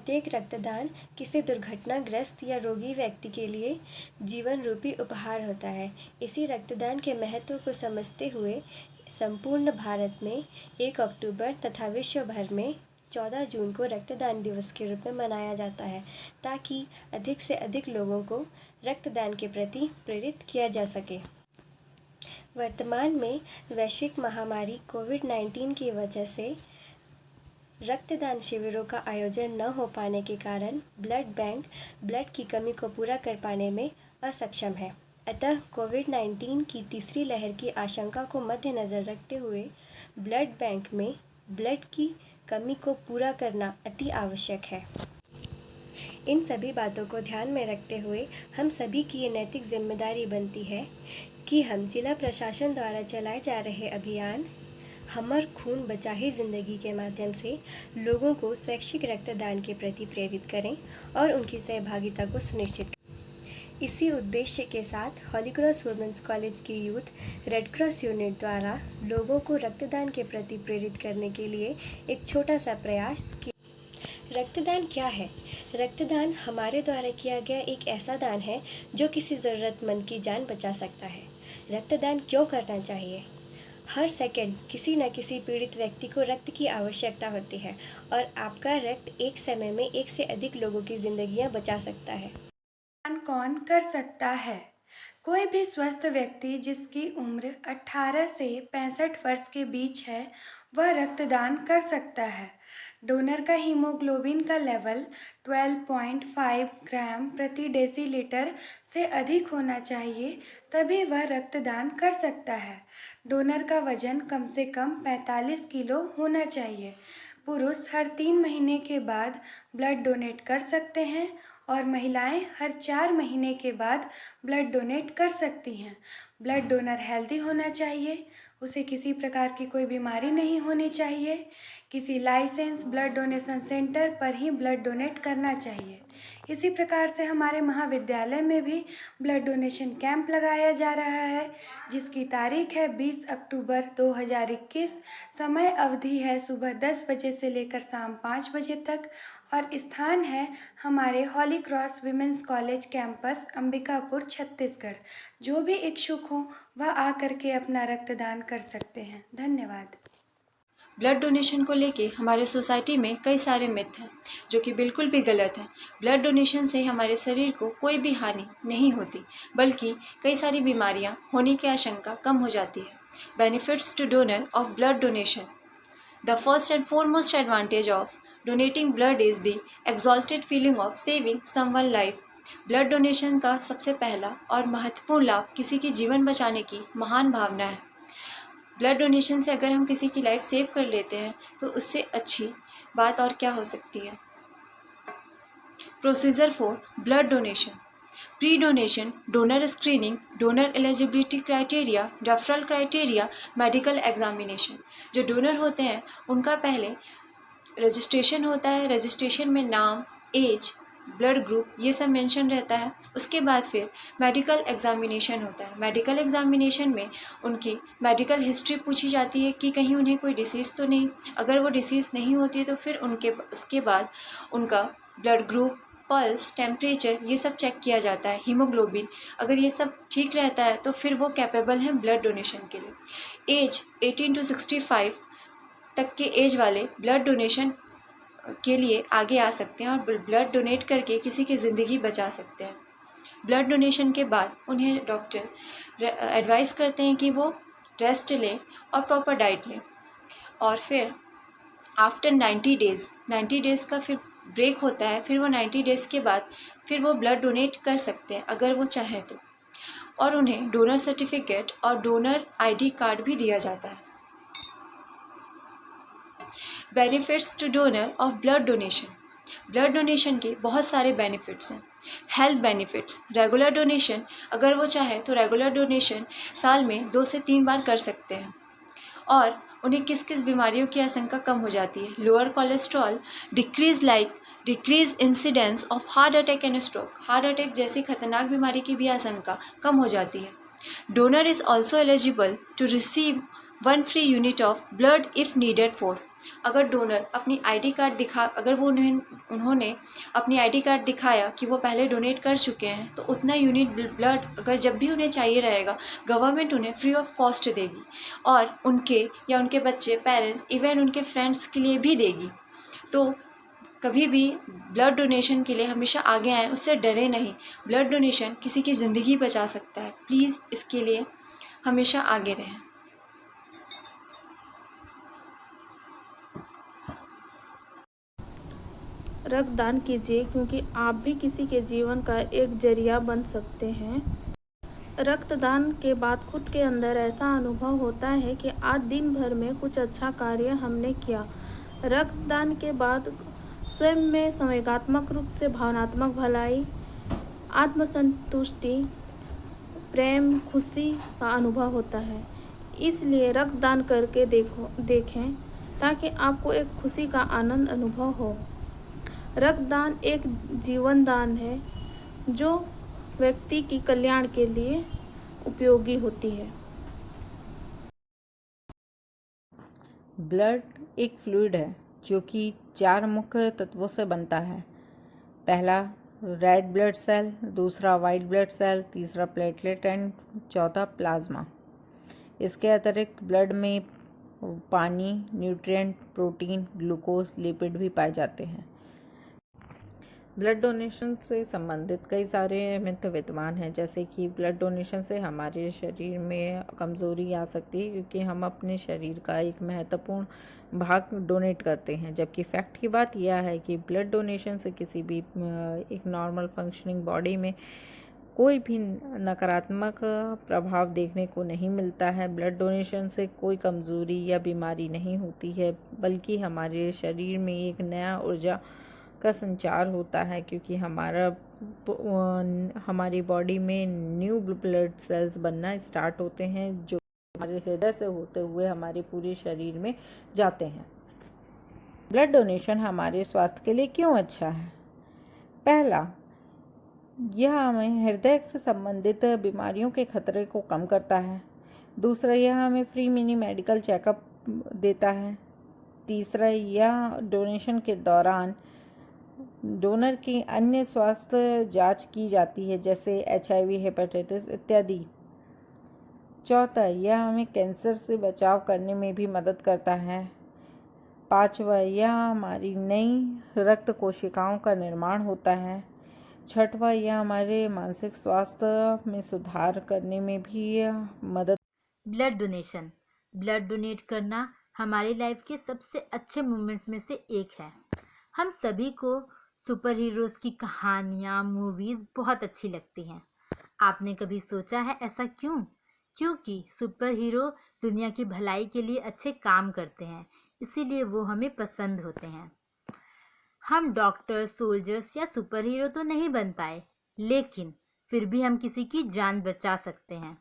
प्रत्येक रक्तदान किसी दुर्घटनाग्रस्त या रोगी व्यक्ति के लिए जीवन रूपी उपहार होता है। इसी रक्तदान के महत्व को समझते हुए संपूर्ण भारत में 1 अक्टूबर तथा विश्व भर में 14 जून को रक्तदान दिवस के रूप में मनाया जाता है, ताकि अधिक से अधिक लोगों को रक्तदान के प्रति प्रेरित किया जा सके। वर्तमान में वैश्विक महामारी कोविड-19 की वजह से रक्तदान शिविरों का आयोजन न हो पाने के कारण ब्लड बैंक ब्लड की कमी को पूरा कर पाने में असक्षम है। अतः कोविड-19 की तीसरी लहर की आशंका को मद्देनज़र रखते हुए ब्लड बैंक में ब्लड की कमी को पूरा करना अति आवश्यक है। इन सभी बातों को ध्यान में रखते हुए हम सभी की ये नैतिक जिम्मेदारी बनती है कि हम जिला प्रशासन द्वारा चलाए जा रहे अभियान हमर खून बचा ही ज़िंदगी के माध्यम से लोगों को स्वैच्छिक रक्तदान के प्रति प्रेरित करें और उनकी सहभागिता को सुनिश्चित करें। इसी उद्देश्य के साथ हॉली क्रॉस वुमेन्स कॉलेज की यूथ रेड क्रॉस यूनिट द्वारा लोगों को रक्तदान के प्रति प्रेरित करने के लिए एक छोटा सा प्रयास किया। रक्तदान क्या है? रक्तदान हमारे द्वारा किया गया एक ऐसा दान है जो किसी ज़रूरतमंद की जान बचा सकता है। रक्तदान क्यों करना चाहिए? हर सेकंड किसी न किसी पीड़ित व्यक्ति को रक्त की आवश्यकता होती है और आपका रक्त एक समय में 1 से अधिक लोगों की ज़िंदगियां बचा सकता है। रक्तदान कौन कर सकता है? कोई भी स्वस्थ व्यक्ति जिसकी उम्र 18 से 65 वर्ष के बीच है, वह रक्तदान कर सकता है। डोनर का हीमोग्लोबिन का लेवल 12.5 ग्राम प्रति डेसीलीटर से अधिक होना चाहिए, तभी वह रक्तदान कर सकता है। डोनर का वजन कम से कम 45 किलो होना चाहिए। पुरुष हर 3 महीने के बाद ब्लड डोनेट कर सकते हैं और महिलाएं हर 4 महीने के बाद ब्लड डोनेट कर सकती हैं। ब्लड डोनर हेल्दी होना चाहिए, उसे किसी प्रकार की कोई बीमारी नहीं होनी चाहिए। किसी लाइसेंस ब्लड डोनेशन सेंटर पर ही ब्लड डोनेट करना चाहिए। इसी प्रकार से हमारे महाविद्यालय में भी ब्लड डोनेशन कैंप लगाया जा रहा है, जिसकी तारीख है 20 अक्टूबर 2021। समय अवधि है सुबह 10 बजे से लेकर शाम 5 बजे तक और स्थान है हमारे Holy Cross women's college campus Ambikapur Chhattisgarh. जो भी इच्छुक हो वह आकर के अपना रक्तदान कर सकते हैं। धन्यवाद। ब्लड डोनेशन को लेके हमारे सोसाइटी में कई सारे मिथ हैं जो कि बिल्कुल भी गलत हैं। ब्लड डोनेशन से हमारे शरीर को कोई भी हानि नहीं होती, बल्कि कई सारी बीमारियां होने की आशंका कम हो जाती है। Benefits two donor of blood donation. The first and foremost advantage of donating blood is the exalted feeling of saving someone life. Blood donation का सबसे पहला और महत्वपूर्ण लाभ किसी की जीवन बचाने की महान भावना है। ब्लड डोनेशन से अगर हम किसी की लाइफ सेव कर लेते हैं तो उससे अच्छी बात और क्या हो सकती है। Procedure for blood donation. Pre donation, donor screening, donor eligibility criteria, referral criteria, medical examination. जो डोनर होते हैं उनका पहले रजिस्ट्रेशन होता है। रजिस्ट्रेशन में नाम, एज, ब्लड ग्रुप ये सब मेंशन रहता है। उसके बाद फिर मेडिकल एग्जामिनेशन होता है। मेडिकल एग्जामिनेशन में उनकी मेडिकल हिस्ट्री पूछी जाती है कि कहीं उन्हें कोई डिसीज़ तो नहीं। अगर वो डिसीज़ नहीं होती है तो फिर उसके बाद उनका ब्लड ग्रुप, पल्स, टेम्परेचर ये सब चेक किया जाता है। हीमोग्लोबिन, अगर ये सब ठीक रहता है तो फिर वो कैपेबल हैं ब्लड डोनेशन के लिए। एज 18 to 65 तक के एज वाले ब्लड डोनेशन के लिए आगे आ सकते हैं और ब्लड डोनेट करके किसी की ज़िंदगी बचा सकते हैं। ब्लड डोनेशन के बाद उन्हें डॉक्टर एडवाइस करते हैं कि वो रेस्ट लें और प्रॉपर डाइट लें। और फिर आफ्टर 90 डेज़ का फिर ब्रेक होता है। फिर वो 90 डेज़ के बाद फिर वो ब्लड डोनेट कर सकते हैं अगर वो चाहें तो। और उन्हें डोनर सर्टिफिकेट और डोनर ID कार्ड भी दिया जाता है। Benefits two donor of blood donation. Blood donation के बहुत सारे बेनिफिट्स हैं। Health benefits. रेगुलर डोनेशन, अगर वो चाहे तो रेगुलर डोनेशन साल में 2 से 3 बार कर सकते हैं और उन्हें किस किस बीमारियों की आशंका कम हो जाती है। Lower cholesterol, decrease incidence of heart attack and stroke. Heart attack जैसी खतरनाक बीमारी की भी आशंका कम हो जाती है। Donor is also eligible to receive 1 free unit of blood if needed for अगर डोनर अपनी आईडी कार्ड उन्होंने अपनी आईडी कार्ड दिखाया कि वो पहले डोनेट कर चुके हैं, तो उतना यूनिट ब्लड अगर जब भी उन्हें चाहिए रहेगा, गवर्नमेंट उन्हें फ्री ऑफ कॉस्ट देगी और उनके या उनके बच्चे, पेरेंट्स, इवन उनके फ्रेंड्स के लिए भी देगी। तो कभी भी ब्लड डोनेशन के लिए हमेशा आगे आएँ, उससे डरे नहीं। ब्लड डोनेशन किसी की ज़िंदगी बचा सकता है। प्लीज़ इसके लिए हमेशा आगे रहें। रक्तदान कीजिए, क्योंकि आप भी किसी के जीवन का एक जरिया बन सकते हैं। रक्तदान के बाद खुद के अंदर ऐसा अनुभव होता है कि आज दिन भर में कुछ अच्छा कार्य हमने किया। रक्तदान के बाद स्वयं में संवेगात्मक रूप से भावनात्मक भलाई, आत्मसंतुष्टि, प्रेम, खुशी का अनुभव होता है। इसलिए रक्तदान करके देखें ताकि आपको एक खुशी का आनंद अनुभव हो। रक्तदान एक जीवन दान है जो व्यक्ति की कल्याण के लिए उपयोगी होती है। ब्लड एक फ्लूइड है जो कि 4 मुख्य तत्वों से बनता है। पहला रेड ब्लड सेल, दूसरा वाइट ब्लड सेल, तीसरा प्लेटलेट एंड चौथा प्लाज्मा। इसके अतिरिक्त ब्लड में पानी, न्यूट्रिएंट, प्रोटीन, ग्लूकोज, लिपिड भी पाए जाते हैं। ब्लड डोनेशन से संबंधित कई सारे मिथ विद्यमान हैं, जैसे कि ब्लड डोनेशन से हमारे शरीर में कमज़ोरी आ सकती है क्योंकि हम अपने शरीर का एक महत्वपूर्ण भाग डोनेट करते हैं, जबकि फैक्ट की बात यह है कि ब्लड डोनेशन से किसी भी एक नॉर्मल फंक्शनिंग बॉडी में कोई भी नकारात्मक प्रभाव देखने को नहीं मिलता है। ब्लड डोनेशन से कोई कमज़ोरी या बीमारी नहीं होती है, बल्कि हमारे शरीर में एक नया ऊर्जा का संचार होता है, क्योंकि हमारी बॉडी में न्यू ब्लड सेल्स बनना स्टार्ट होते हैं जो हमारे हृदय से होते हुए हमारे पूरे शरीर में जाते हैं। ब्लड डोनेशन हमारे स्वास्थ्य के लिए क्यों अच्छा है? पहला, यह हमें हृदय से संबंधित बीमारियों के खतरे को कम करता है। दूसरा, यह हमें फ्री मिनी मेडिकल चेकअप देता है। तीसरा, यह डोनेशन के दौरान डोनर की अन्य स्वास्थ्य जांच की जाती है, जैसे HIV, हेपेटाइटिस इत्यादि। चौथा, यह हमें कैंसर से बचाव करने में भी मदद करता है। पांचवा, यह हमारी नई रक्त कोशिकाओं का निर्माण होता है। छठवा, यह हमारे मानसिक स्वास्थ्य में सुधार करने में भी मदद। ब्लड डोनेशन, ब्लड डोनेट करना हमारी लाइफ के सबसे अच्छे मोमेंट्स में से एक है। हम सभी को सुपर हीरोज़ की कहानियाँ, मूवीज़ बहुत अच्छी लगती हैं। आपने कभी सोचा है ऐसा क्यों? क्योंकि सुपर हीरो दुनिया की भलाई के लिए अच्छे काम करते हैं, इसीलिए वो हमें पसंद होते हैं। हम डॉक्टर, सोल्जर्स या सुपर हीरो तो नहीं बन पाए, लेकिन फिर भी हम किसी की जान बचा सकते हैं।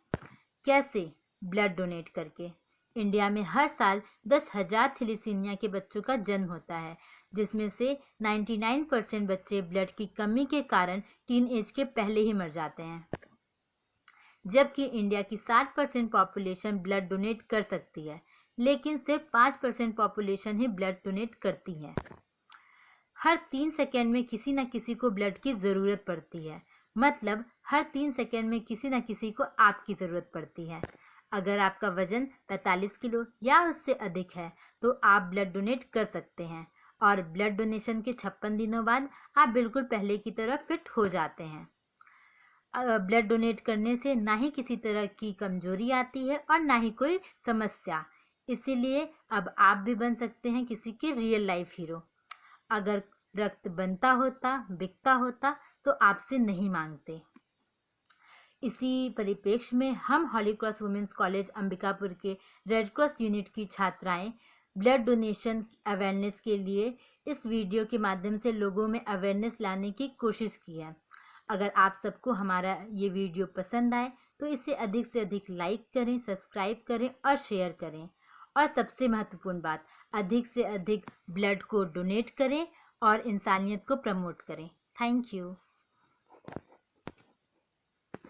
कैसे? ब्लड डोनेट करके। इंडिया में हर साल 10,000 थैलेसीमिया के बच्चों का जन्म होता है, जिसमें से 99% बच्चे ब्लड की कमी के कारण टीन एज के पहले ही मर जाते हैं, जबकि इंडिया की 60% पॉपुलेशन ब्लड डोनेट कर सकती है, लेकिन सिर्फ 5% पॉपुलेशन ही ब्लड डोनेट करती है। हर 3 सेकेंड में किसी न किसी को ब्लड की ज़रूरत पड़ती है, मतलब हर 3 सेकेंड में किसी न किसी को आपकी ज़रूरत पड़ती है। अगर आपका वजन 45 किलो या उससे अधिक है तो आप ब्लड डोनेट कर सकते हैं, और ब्लड डोनेशन के 56 दिनों बाद आप बिल्कुल पहले की तरह फिट हो जाते हैं। ब्लड डोनेट करने से ना ही किसी तरह की कमजोरी आती है और ना ही कोई समस्या, इसीलिए अब आप भी बन सकते हैं किसी के रियल लाइफ हीरो। अगर रक्त बनता होता, बिकता होता तो आपसे नहीं मांगते। इसी परिप्रेक्ष्य में हम हॉली क्रॉस वुमेन्स कॉलेज अंबिकापुर के रेड क्रॉस यूनिट की छात्राएं ब्लड डोनेशन अवेयरनेस के लिए इस वीडियो के माध्यम से लोगों में अवेयरनेस लाने की कोशिश की है। अगर आप सबको हमारा ये वीडियो पसंद आए तो इसे अधिक से अधिक लाइक करें, सब्सक्राइब करें और शेयर करें, और सबसे महत्वपूर्ण बात, अधिक से अधिक ब्लड को डोनेट करें और इंसानियत को प्रमोट करें। Thank you.